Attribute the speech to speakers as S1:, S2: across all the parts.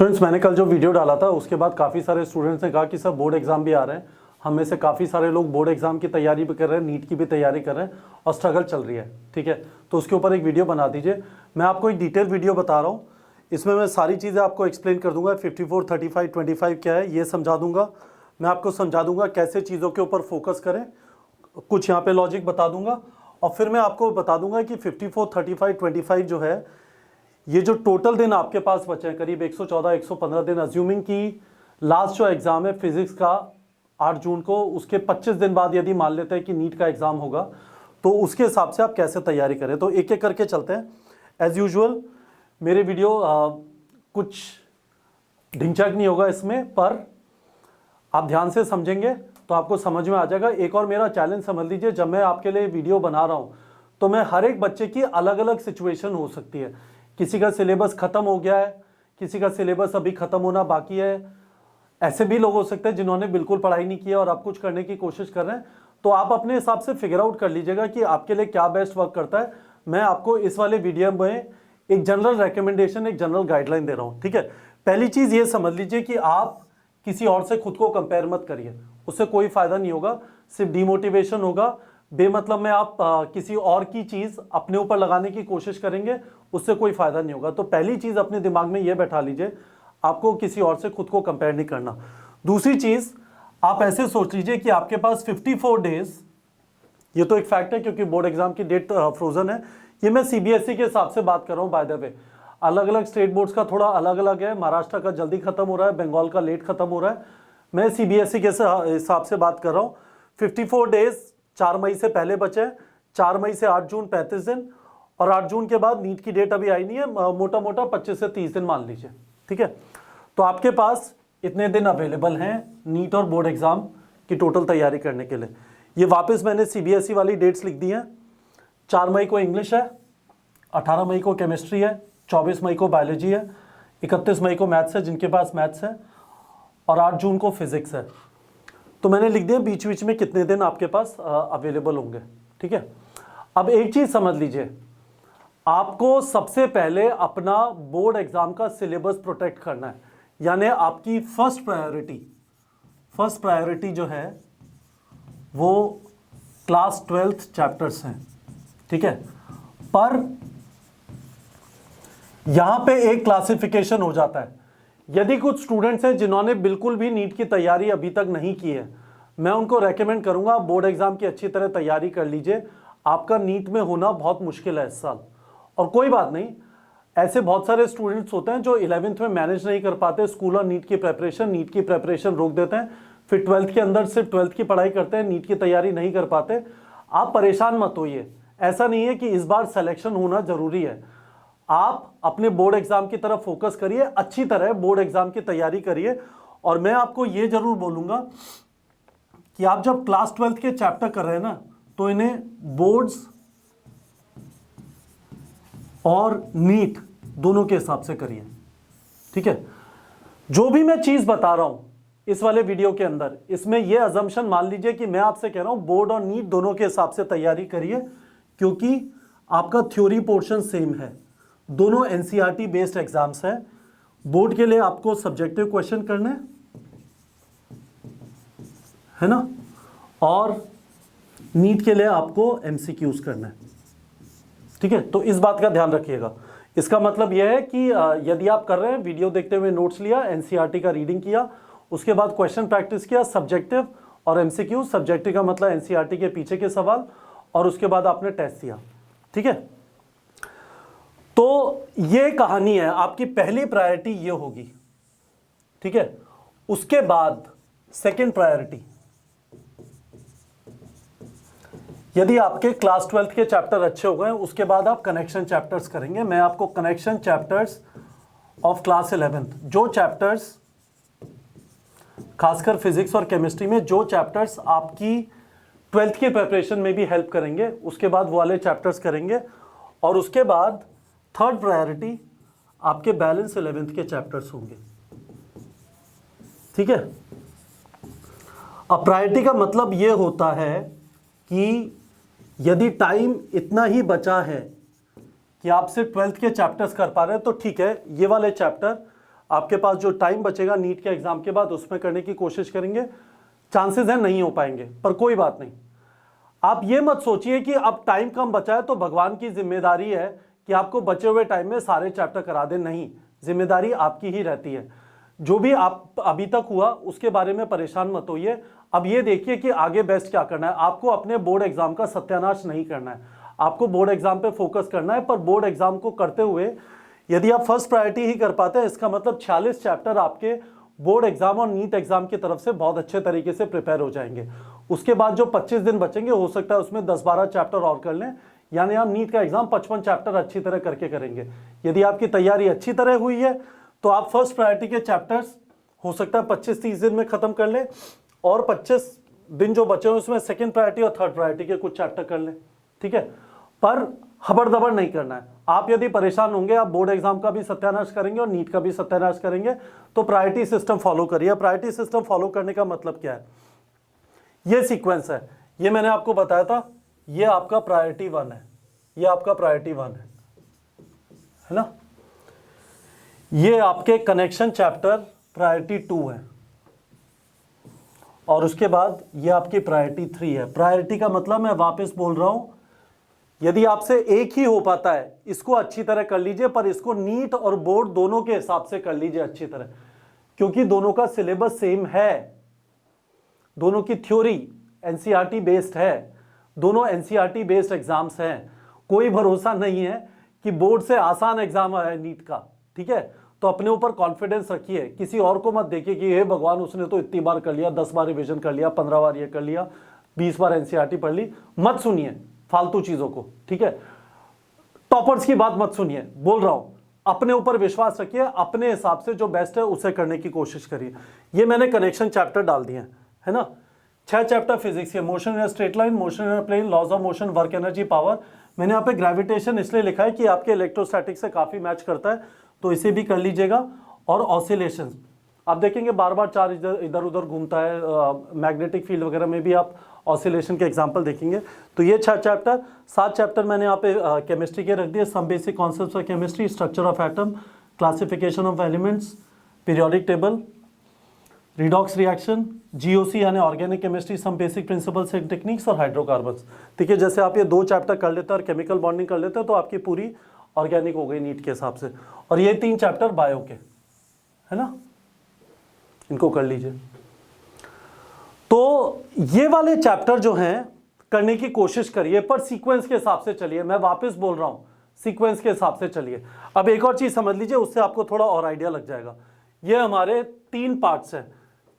S1: Students, मैंने कल जो वीडियो डाला था उसके बाद काफ़ी सारे स्टूडेंट्स ने कहा कि सर बोर्ड एग्जाम भी आ रहे हैं, हम में से काफ़ी सारे लोग बोर्ड एग्जाम की तैयारी भी कर रहे हैं, नीट की भी तैयारी कर रहे हैं और स्ट्रगल चल रही है। ठीक है, तो उसके ऊपर एक वीडियो बना दीजिए। मैं आपको एक डिटेल वीडियो बता रहा हूँ, इसमें मैं सारी चीज़ें आपको एक्सप्लेन कर दूंगा। 54, 35, 25 क्या है ये समझा दूंगा। मैं आपको समझा दूंगा कैसे चीज़ों के ऊपर फोकस करें, कुछ यहाँ पे लॉजिक बता दूंगा और फिर मैं आपको बता दूंगा कि 54, 35, 25 जो है, ये जो टोटल दिन आपके पास बचे हैं करीब 114, 115 दिन, अज्यूमिंग कि लास्ट जो एग्ज़ाम है फिजिक्स का 8 जून को, उसके 25 दिन बाद यदि मान लेते हैं कि नीट का एग्ज़ाम होगा, तो उसके हिसाब से आप कैसे तैयारी करें। तो एक एक करके चलते हैं। एज़ यूजुअल मेरे वीडियो कुछ ढिंचैक नहीं होगा इसमें, पर आप ध्यान से समझेंगे तो आपको समझ में आ जाएगा। एक और मेरा चैलेंज समझ लीजिए, जब मैं आपके लिए वीडियो बना रहा हूँ तो मैं हर एक बच्चे की अलग अलग सिचुएशन हो सकती है। किसी का सिलेबस खत्म हो गया है, किसी का सिलेबस अभी खत्म होना बाकी है, ऐसे भी लोग हो सकते हैं जिन्होंने बिल्कुल पढ़ाई नहीं की है और आप कुछ करने की कोशिश कर रहे हैं। तो आप अपने हिसाब से फिगर आउट कर लीजिएगा कि आपके लिए क्या बेस्ट वर्क करता है। मैं आपको इस वाले वीडियो में एक जनरल रिकमेंडेशन, एक जनरल गाइडलाइन दे रहा हूँ। ठीक है, पहली चीज ये समझ लीजिए कि आप किसी और से खुद को कंपेयर मत करिए, उससे कोई फायदा नहीं होगा, सिर्फ डिमोटिवेशन होगा। बेमतलब में आप किसी और की चीज अपने ऊपर लगाने की कोशिश करेंगे, उससे कोई फायदा नहीं होगा। तो पहली चीज अपने दिमाग में यह बैठा लीजिए, आपको किसी और से खुद को कंपेयर नहीं करना। दूसरी चीज, आप ऐसे सोच लीजिए कि आपके पास 54 डेज, ये तो एक फैक्ट है क्योंकि बोर्ड एग्जाम की डेट फ्रोजन है। ये मैं सीबीएसई के हिसाब से बात कर रहा हूं, बाय द वे। अलग अलग स्टेट बोर्ड्स का थोड़ा अलग अलग है, महाराष्ट्र का जल्दी खत्म हो रहा है, बंगाल का लेट खत्म हो रहा है। मैं सीबीएसई के हिसाब से बात कर रहा हूँ। 54 डेज 4 मई से पहले बचे हैं, 4 मई से 8 जून 35 दिन, और 8 जून के बाद नीट की डेट अभी आई नहीं है, मोटा मोटा 25 से 30 दिन मान लीजिए। ठीक है, तो आपके पास इतने दिन अवेलेबल हैं नीट और बोर्ड एग्जाम की टोटल तैयारी करने के लिए। ये वापस मैंने सीबीएसई वाली डेट्स लिख दी हैं। 4 मई को इंग्लिश है, 18 मई को केमिस्ट्री है, 24 मई को बायोलॉजी है, 31 मई को मैथ्स है जिनके पास मैथ्स है, और 8 जून को फिजिक्स है। तो मैंने लिख दिया बीच बीच में कितने दिन आपके पास अवेलेबल होंगे। ठीक है, अब एक चीज समझ लीजिए, आपको सबसे पहले अपना बोर्ड एग्जाम का सिलेबस प्रोटेक्ट करना है। यानी आपकी फर्स्ट प्रायोरिटी जो है वो क्लास 12th चैप्टर्स हैं। ठीक है, पर यहां पे एक क्लासिफिकेशन हो जाता है। यदि कुछ स्टूडेंट्स हैं जिन्होंने बिल्कुल भी नीट की तैयारी अभी तक नहीं की है, मैं उनको रेकमेंड करूंगा आप बोर्ड एग्जाम की अच्छी तरह तैयारी कर लीजिए। आपका नीट में होना बहुत मुश्किल है इस साल, और कोई बात नहीं, ऐसे बहुत सारे स्टूडेंट्स होते हैं जो 11th में मैनेज नहीं कर पाते स्कूल और नीट की प्रेपरेशन रोक देते हैं, फिर 12th के अंदर सिर्फ 12th की पढ़ाई करते हैं, नीट की तैयारी नहीं कर पाते। आप परेशान मत होइए, ऐसा नहीं है कि इस बार सिलेक्शन होना जरूरी है। आप अपने बोर्ड एग्जाम की तरफ फोकस करिए, अच्छी तरह बोर्ड एग्जाम की तैयारी करिए। और मैं आपको यह जरूर बोलूंगा कि आप जब क्लास 12th के चैप्टर कर रहे हैं ना, तो इन्हें बोर्ड्स और नीट दोनों के हिसाब से करिए। ठीक है, जो भी मैं चीज बता रहा हूं इस वाले वीडियो के अंदर, इसमें यह अजम्पशन मान लीजिए कि मैं आपसे कह रहा हूं बोर्ड और नीट दोनों के हिसाब से तैयारी करिए, क्योंकि आपका थ्योरी पोर्शन सेम है, दोनों एनसीईआरटी बेस्ड एग्जाम्स हैं। बोर्ड के लिए आपको सब्जेक्टिव क्वेश्चन करने है ना, और नीट के लिए आपको एमसीक्यूज करना है। ठीक है, तो इस बात का ध्यान रखिएगा। इसका मतलब यह है कि यदि आप कर रहे हैं, वीडियो देखते हुए नोट्स लिया, एनसीईआरटी का रीडिंग किया, उसके बाद क्वेश्चन प्रैक्टिस किया, सब्जेक्टिव और एमसीक्यू, सब्जेक्टिव का मतलब एनसीईआरटी के पीछे के सवाल, और उसके बाद आपने टेस्ट दिया। ठीक है, तो ये कहानी है, आपकी पहली प्रायोरिटी ये होगी। ठीक है, उसके बाद सेकंड प्रायोरिटी, यदि आपके क्लास 12th के चैप्टर अच्छे हो गए, उसके बाद आप कनेक्शन चैप्टर्स करेंगे। मैं आपको connection chapters of class 11th, जो चैप्टर्स खासकर फिजिक्स और केमिस्ट्री में जो चैप्टर्स आपकी 12th के प्रिपरेशन में भी हेल्प करेंगे, उसके बाद वो वाले चैप्टर्स करेंगे। और उसके बाद थर्ड प्रायोरिटी आपके बैलेंस 11th के चैप्टर्स होंगे। ठीक है, अब प्रायोरिटी का मतलब यह होता है कि यदि टाइम इतना ही बचा है कि आप सिर्फ 12th के चैप्टर्स कर पा रहे हैं, तो ठीक है, ये वाले चैप्टर आपके पास जो टाइम बचेगा नीट के एग्जाम के बाद उसमें करने की कोशिश करेंगे। चांसेस हैं नहीं हो पाएंगे, पर कोई बात नहीं। आप ये मत सोचिए कि अब टाइम कम बचा है तो भगवान की जिम्मेदारी है कि आपको बचे हुए टाइम में सारे चैप्टर करा दें। नहीं, जिम्मेदारी आपकी ही रहती है। जो भी आप अभी तक हुआ उसके बारे में परेशान मत होइए। अब ये देखिए कि आगे बेस्ट क्या करना है। आपको अपने बोर्ड एग्जाम का सत्यानाश नहीं करना है, आपको बोर्ड एग्जाम पे फोकस करना है। पर बोर्ड एग्जाम को करते हुए यदि आप फर्स्ट प्रायोरिटी ही कर पाते हैं, इसका मतलब 46 चैप्टर आपके बोर्ड एग्जाम और नीट एग्जाम की तरफ से बहुत अच्छे तरीके से प्रिपेयर हो जाएंगे। उसके बाद जो 25 दिन बचेंगे, हो सकता है उसमें 10-12 चैप्टर और कर लें, यानी आप नीट का एग्जाम 55 चैप्टर अच्छी तरह करके करेंगे। यदि आपकी तैयारी अच्छी तरह हुई है तो आप फर्स्ट प्रायोरिटी के चैप्टर्स हो सकता है 25-30 दिन में खत्म कर लें, और 25 दिन जो बचे हैं उसमें सेकंड प्रायोरिटी और थर्ड प्रायोरिटी के कुछ चैप्टर कर लें, ठीक है। पर हबड़दबड़ नहीं करना है। आप यदि परेशान होंगे, आप बोर्ड एग्जाम का भी सत्यानाश करेंगे और नीट का भी सत्यानाश करेंगे, तो प्रायोरिटी सिस्टम फॉलो करिए। प्रायोरिटी सिस्टम फॉलो करने का मतलब क्या है? ये सीक्वेंस है, ये मैंने आपको बताया था, ये आपका प्रायोरिटी 1 है, ये आपका प्रायोरिटी 1 है ना। ये आपके कनेक्शन चैप्टर प्रायोरिटी 2 है, और उसके बाद ये आपकी प्रायोरिटी 3 है। प्रायोरिटी का मतलब मैं वापस बोल रहा हूं, यदि आपसे एक ही हो पाता है इसको अच्छी तरह कर लीजिए, पर इसको नीट और बोर्ड दोनों के हिसाब से कर लीजिए अच्छी तरह, क्योंकि दोनों का सिलेबस सेम है, दोनों की थ्योरी एनसीईआरटी बेस्ड है, दोनों एनसीईआरटी बेस्ड एग्जाम्स हैं। कोई भरोसा नहीं है कि बोर्ड से आसान एग्जाम है नीट का, ठीक है। तो अपने ऊपर कॉन्फिडेंस रखिए, किसी और को मत देखिए कि हे भगवान उसने तो इतनी बार कर लिया, 10 बार रिवीजन कर लिया, 15 बार ये कर लिया, 20 बार एनसीईआरटी पढ़ ली। मत सुनिए फालतू चीजों को, ठीक है। टॉपर्स की बात मत सुनिए, बोल रहा हूं, अपने ऊपर विश्वास रखिए, अपने हिसाब से जो बेस्ट है उसे करने की कोशिश करिए। ये मैंने कनेक्शन चैप्टर डाल दिए है ना। 6 चैप्टर फिजिक्स के, motion in straight line, motion in plane, laws of motion, work energy, power. मैंने यहाँ पे ग्रेविटेशन इसलिए लिखा है कि आपके इलेक्ट्रोस्टैटिक से काफी मैच करता है, तो इसे भी कर लीजिएगा। और ऑसिलेशन आप देखेंगे बार बार चार्ज इधर उधर घूमता है, मैग्नेटिक फील्ड वगैरह में भी आप ऑसिलेशन के एग्जांपल देखेंगे। तो ये 6 चैप्टर, 7 चैप्टर मैंने यहाँ पे केमिस्ट्री के रख दिए। Some basic concepts of chemistry, structure of atom, classification of elements, periodic table, redox reaction, GOC यानी organic chemistry, some basic principles and techniques, और हाइड्रोकार्बन्स। ठीक है, जैसे आप ये 2 चैप्टर कर लेते हैं और केमिकल बॉन्डिंग कर लेते हैं तो आपकी पूरी ऑर्गेनिक हो गई नीट के हिसाब से। और ये 3 चैप्टर बायो के है ना, इनको कर लीजिए। तो ये वाले चैप्टर जो हैं करने की कोशिश करिए, पर सीक्वेंस के हिसाब से चलिए। मैं वापस बोल रहा हूं, सीक्वेंस के हिसाब से चलिए। अब एक और चीज समझ लीजिए, उससे आपको थोड़ा और आइडिया लग जाएगा। ये हमारे 3 पार्ट्स हैं।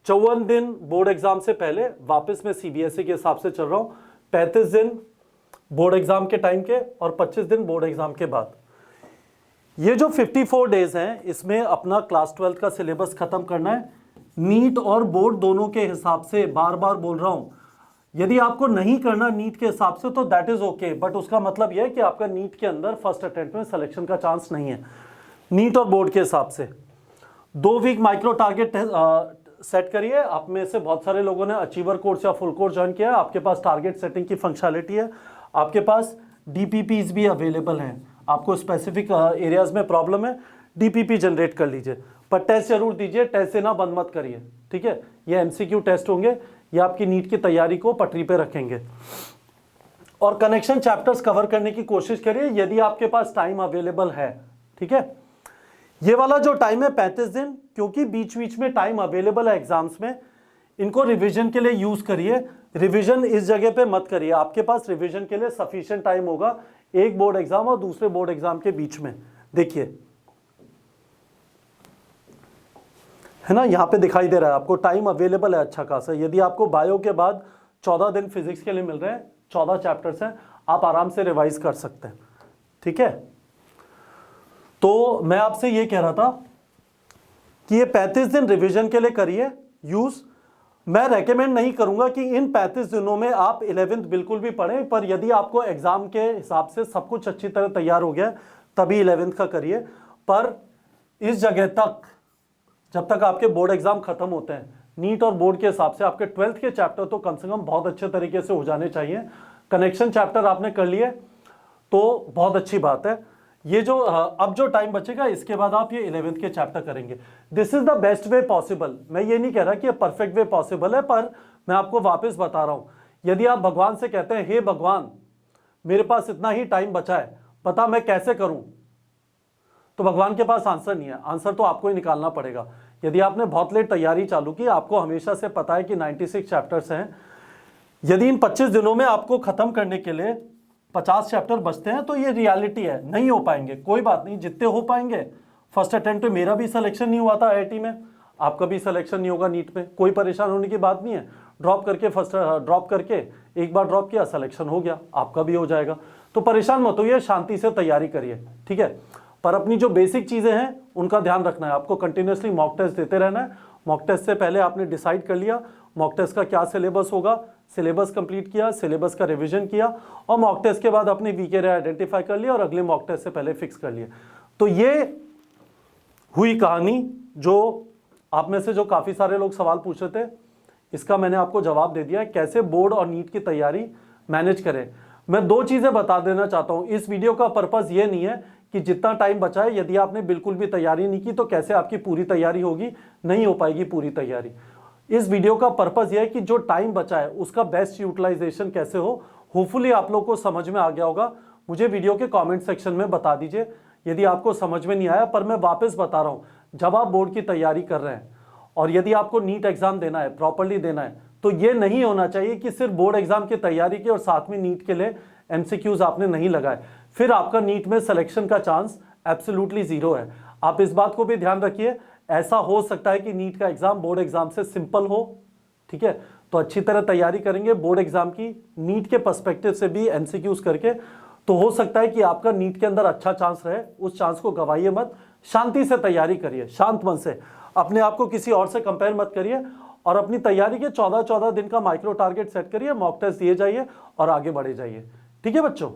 S1: 54 दिन बोर्ड एग्जाम से पहले, वापस मैं सीबीएसई के हिसाब से चल रहा हूं, 35 दिन बोर्ड एग्जाम के टाइम के, और 25 दिन बोर्ड एग्जाम के बाद। ये जो 54 डेज हैं, इसमें अपना क्लास 12 का सिलेबस खत्म करना है, नीट और बोर्ड दोनों के हिसाब से। बार बार बोल रहा हूं, यदि आपको नहीं करना नीट के हिसाब से तो दैट इज ओके, बट उसका मतलब यह है कि आपका नीट के अंदर फर्स्ट अटेम्प्ट में सिलेक्शन का चांस नहीं है। नीट और बोर्ड के हिसाब से 2 वीक माइक्रो टारगेट सेट करिए। आप में से बहुत सारे लोगों ने अचीवर कोर्स या फुल कोर्स ज्वाइन किया है, आपके पास टारगेट सेटिंग की फंक्शनलिटी है, आपके पास डीपीपीज भी अवेलेबल हैं। आपको स्पेसिफिक एरियाज में प्रॉब्लम है, डीपीपी जनरेट कर लीजिए, पर टेस्ट जरूर दीजिए, टेस्ट देना बंद मत करिए, ठीक है। ये एमसीक्यू टेस्ट होंगे, ये आपकी नीट की तैयारी को पटरी पे रखेंगे। और कनेक्शन चैप्टर्स कवर करने की कोशिश करिए यदि आपके पास टाइम अवेलेबल है, ठीक है। ये वाला जो टाइम है 35 दिन, क्योंकि बीच बीच में टाइम अवेलेबल है एग्जाम्स में, इनको रिवीजन के लिए यूज करिए। रिवीजन इस जगह पे मत करिए, आपके पास रिवीजन के लिए सफिशिएंट टाइम होगा एक बोर्ड एग्जाम और दूसरे बोर्ड एग्जाम के बीच में। देखिए है ना, यहां पे दिखाई दे रहा है आपको टाइम अवेलेबल है अच्छा खासा। यदि आपको बायो के बाद 14 दिन फिजिक्स के लिए मिल रहे हैं, 14 चैप्टर्स हैं, आप आराम से रिवाइज कर सकते हैं, ठीक है। तो मैं आपसे ये कह रहा था कि ये 35 दिन रिवीजन के लिए करिए यूज। मैं रेकमेंड नहीं करूंगा कि इन 35 दिनों में आप 11th बिल्कुल भी पढ़ें, पर यदि आपको एग्जाम के हिसाब से सब कुछ अच्छी तरह तैयार हो गया तभी 11th का करिए। पर इस जगह तक, जब तक आपके बोर्ड एग्जाम खत्म होते हैं, नीट और बोर्ड के हिसाब से आपके 12th के चैप्टर तो कम से कम बहुत अच्छे तरीके से हो जाने चाहिए। कनेक्शन चैप्टर आपने कर लिए तो बहुत अच्छी बात है। ये जो अब जो टाइम बचेगा इसके बाद आप ये 11th के चैप्टर करेंगे। This is the best way possible. मैं ये नहीं कह रहा कि ये परफेक्ट वे पॉसिबल है, पर मैं आपको वापस बता रहा हूं, यदि आप भगवान से कहते हैं हे भगवान मेरे पास इतना ही टाइम बचा है, पता मैं कैसे करूं, तो भगवान के पास आंसर नहीं है, आंसर तो आपको ही निकालना पड़ेगा। यदि आपने बहुत लेट तैयारी चालू की, आपको हमेशा से पता है कि 96 चैप्टर्स हैं, यदि इन 25 दिनों में आपको खत्म करने के लिए 50 चैप्टर बचते हैं तो ये रियलिटी है, नहीं हो पाएंगे, कोई बात नहीं, जितने हो पाएंगे। फर्स्ट अटेम्प्ट में मेरा भी सिलेक्शन नहीं हुआ था आईआईटी में, आपका भी सिलेक्शन नहीं होगा नीट में, कोई परेशान होने की बात नहीं है। ड्रॉप करके एक बार ड्रॉप किया, सिलेक्शन हो गया, आपका भी हो जाएगा। तो परेशान मत होइए, शांति से तैयारी करिए, ठीक है। पर अपनी जो बेसिक चीज़ें हैं उनका ध्यान रखना है, आपको कंटिन्यूसली मॉक टेस्ट देते रहना है। मॉक टेस्ट से पहले आपने डिसाइड कर लिया मॉक टेस्ट का क्या सिलेबस होगा, सिलेबस कंप्लीट किया, सिलेबस का रिवीजन किया, और मॉक टेस्ट के बाद अपने वीक एरिया आइडेंटिफाई कर लिया और अगले मॉक टेस्ट से पहले फिक्स कर लिया। तो ये हुई कहानी। जो आप में से जो काफ़ी सारे लोग सवाल पूछ रहे थे, इसका मैंने आपको जवाब दे दिया है, कैसे बोर्ड और नीट की तैयारी मैनेज करें। मैं 2 चीज़ें बता देना चाहता हूँ। इस वीडियो का पर्पज़ ये नहीं है कि जितना टाइम बचा है, यदि आपने बिल्कुल भी तैयारी नहीं की तो कैसे आपकी पूरी तैयारी होगी, नहीं हो पाएगी पूरी तैयारी। इस वीडियो का पर्पज़ यह है कि जो टाइम बचा है उसका बेस्ट यूटिलाइजेशन कैसे हो। होपफुली आप लोग को समझ में आ गया होगा। मुझे वीडियो के कमेंट सेक्शन में बता दीजिए यदि आपको समझ में नहीं आया। पर मैं वापस बता रहा हूँ, जब आप बोर्ड की तैयारी कर रहे हैं और यदि आपको नीट एग्जाम देना है, प्रॉपरली देना है, तो ये नहीं होना चाहिए कि सिर्फ बोर्ड एग्जाम की तैयारी की और साथ में नीट के लिए एमसीक्यूज आपने नहीं लगाए, फिर आपका नीट में सिलेक्शन का चांस एब्सोल्युटली जीरो है। आप इस बात को भी ध्यान रखिए, ऐसा हो सकता है कि नीट का एग्जाम बोर्ड एग्जाम से सिंपल हो, ठीक है। तो अच्छी तरह तैयारी करेंगे बोर्ड एग्जाम की, नीट के पर्सपेक्टिव से भी एमसीक्यूज करके, तो हो सकता है कि आपका नीट के अंदर अच्छा चांस रहे। उस चांस को गवाइए मत, शांति से तैयारी करिए, शांत मन से। अपने आप को किसी और से कंपेयर मत करिए और अपनी तैयारी के 14-14 दिन का माइक्रो टारगेट सेट करिए, मॉक टेस्ट दिए जाइए और आगे बढ़े जाइए, ठीक है बच्चों।